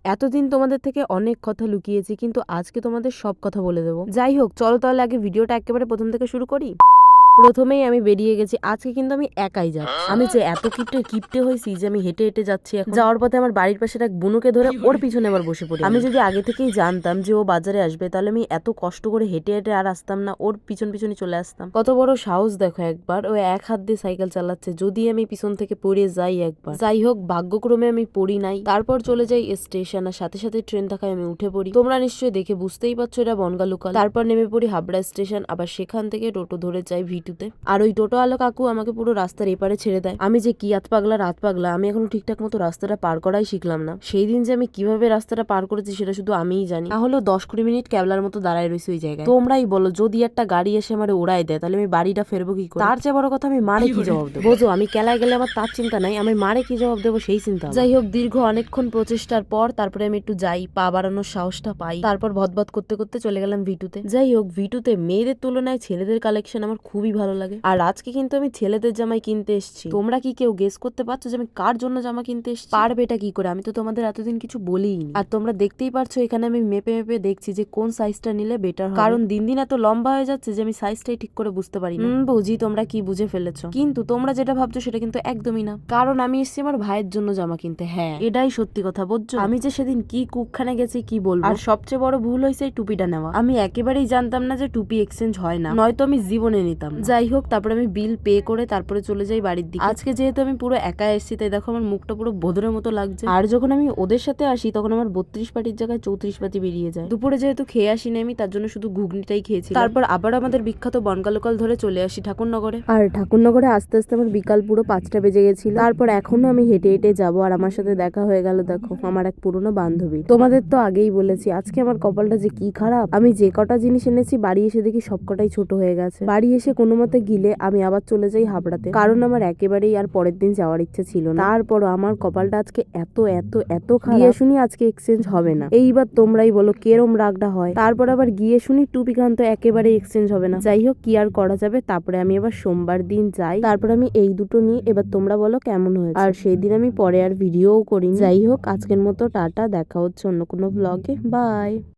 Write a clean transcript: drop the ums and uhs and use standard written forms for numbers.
এতদিন তোমাদের থেকে অনেক কথা লুকিয়েছি, কিন্তু আজকে তোমাদের সব কথা বলে দেবো। যাই হোক, চলো তাহলে আগে ভিডিওটা একেবারে প্রথম থেকে শুরু করি। প্রথমেই আমি বেরিয়ে গেছি। আজকে কিন্তু আমি একাই যাচ্ছি। আমি যে এত কিপটে হয়েছি যে আমি হেঁটে হেঁটে যাচ্ছি। এখন যাওয়ার পথে আমার বাড়ির পাশের এক বুনুকে ধরে ওর পিছনে আবার বসে পড়ি। আমি যদি আগে থেকেই জানতাম যে ও বাজারে আসবে, তাহলে আমি এত কষ্ট করে হেঁটে হেঁটে আর আসতাম না, ওর পিছন পিছনে চলে আসতাম। কত বড় সাহস দেখো একবার, ও এক হাত দিয়ে সাইকেল চালাচ্ছে, যদি আমি পিছন থেকে পড়ে যাই একবার। যাই হোক, ভাগ্যক্রমে আমি পড়ি নাই। তারপর চলে যাই স্টেশন, আর সাথে সাথে ট্রেন থাকায় আমি উঠে পড়ি। তোমরা নিশ্চয়ই দেখে বুঝতেই পারছো এটা বনগা লোকাল। তারপর নেমে পড়ি হাবড়া স্টেশন, আবার সেখান থেকে টোটো ধরে যাই ভিটুতে। আর ওই টোটো আলো কাকু আমাকে পুরো রাস্তার এপারে ছেড়ে দেয়। আমি যে কি রাত পাগলা, আমি এখনো ঠিকঠাক মতো রাস্তাটা পার করাই শিখলাম না। সেই দিন যে আমি কিভাবে রাস্তাটা পার করেছি সেটা শুধু আমিই জানি। তাহলে 10-20 মিনিট ক্যাবলার মতো দাঁড়ায় রয়েছে ওই জায়গায়। তোমরাই বলো, যদি একটা গাড়ি এসে আমার ওড়াই দেয়, তাহলে আমি বাড়িটা ফেরবো কি করে? তার চেয়ে বড় কথা, আমি মারে কি জবাব দেবো? বোঝো, আমি কেলায় গেলে আমার তার চিন্তা নাই, আমি মারে কি জবাব দেবো সেই চিন্তা। যাই হোক, দীর্ঘ অনেকক্ষণ প্রচেষ্টার পর তারপরে আমি একটু যাই, পা বাড়ানোর সাহসটা পাই। তারপর ভদভদ করতে করতে চলে গেলাম ভিটুতে। যাই হোক, ভিটুতে মেয়েদের তুলনায় ছেলেদের কালেকশন আমার খুবই ভালো লাগে। আর আজকে কিন্তু আমি ছেলেদের জামাই কিনতে এসেছি। তোমরা কি কেউ গেস করতে পারছো যে আমি কার জন্য জামা কিনতে এসেছি? পারবে এটা কি করে? আমি তো তোমাদের এতদিন কিছু বলিনি। আর তোমরা দেখতেই পারছো এখানে আমি মেপে মেপে দেখছি যে কোন সাইজটা নিলে বেটার হবে, কারণ দিন দিন এত লম্বা হয়ে যাচ্ছে যে আমি সাইজটাই ঠিক করে বুঝতে পারি না। বুঝি তোমরা কি বুঝে ফেলেছো, কিন্তু তোমরা যেটা ভাবছো সেটা কিন্তু একদমই না। কারণ আমি এসেছি আমার ভাইয়ের জন্য জামা কিনতে। হ্যাঁ, এটাই সত্যি কথা, বুঝছো? আমি যে সেদিন কি কুকখানে গেছি কি বলবো। আর সবচেয়ে বড় ভুল হয়েছে এই টুপিটা নেওয়া। আমি একেবারেই জানতাম না যে টুপি এক্সচেঞ্জ হয় না, নয়তো আমি জীবনে নিতাম না। যাই হোক, তারপরে আমি বিল পে করে তারপরে চলে যাই বাড়ির দিকে। আজকে যেহেতু আমি পুরো একা এসেছি, তাই দেখো আমার মুখটা পুরো ভোদরের মতো লাগছে। আর যখন আমি ওদের সাথে আসি তখন আমার 32 পাটির জায়গায় 34 পাটি বেরিয়ে যায়। দুপুরে যেহেতু খেয়ে আসিনি আমি, তার জন্য শুধু ঘুগনিটাই খেয়েছি। তারপর আবার আমাদের বিখ্যাত বনগা লোকাল ধরে চলে আসি ঠাকুরনগরে। আর ঠাকুরনগরে আস্তে আস্তে আমার বিকাল পুরো 5টা বেজে গেছিল। তারপর এখনো আমি হেঁটে হেঁটে যাবো, আর আমার সাথে দেখা হয়ে গেল দেখো আমার এক পুরনো বান্ধবী। তোমাদের তো আগেই বলেছি আজকে আমার কপালটা যে কি খারাপ। আমি যে কটা জিনিস এনেছি বাড়ি এসে দেখি সবকটাই ছোট হয়ে গেছে। বাড়ি এসে কোনো মতে গিলে আমি আবার চলে যাই হাবড়াতে, কারণ আমার একেবারেই আর পরের দিন যাওয়ার ইচ্ছে ছিল না। তারপরও আমার কপালটা আজকে এত এত এত খারাপ, গিয়ে শুনি আজকে এক্সচেঞ্জ হবে না। এইবার তোমরাই বলো কেরম রাগটা হয়। তারপর আবার গিয়ে শুনি টুপি কান্ত একেবারে এক্সচেঞ্জ হবে না। যাই হোক, কি আর করা যাবে। তারপরে আমি এবার সোমবার দিন যাই। তারপর আমি এই দুটো নিয়ে, এবার তোমরা বলো কেমন হয়েছে। আর সেই দিন আমি পরে আর ভিডিওও করিনি। যাই হোক, আজকের মতো টাটা, দেখা হচ্ছে অন্য কোনো ব্লগে। বাই।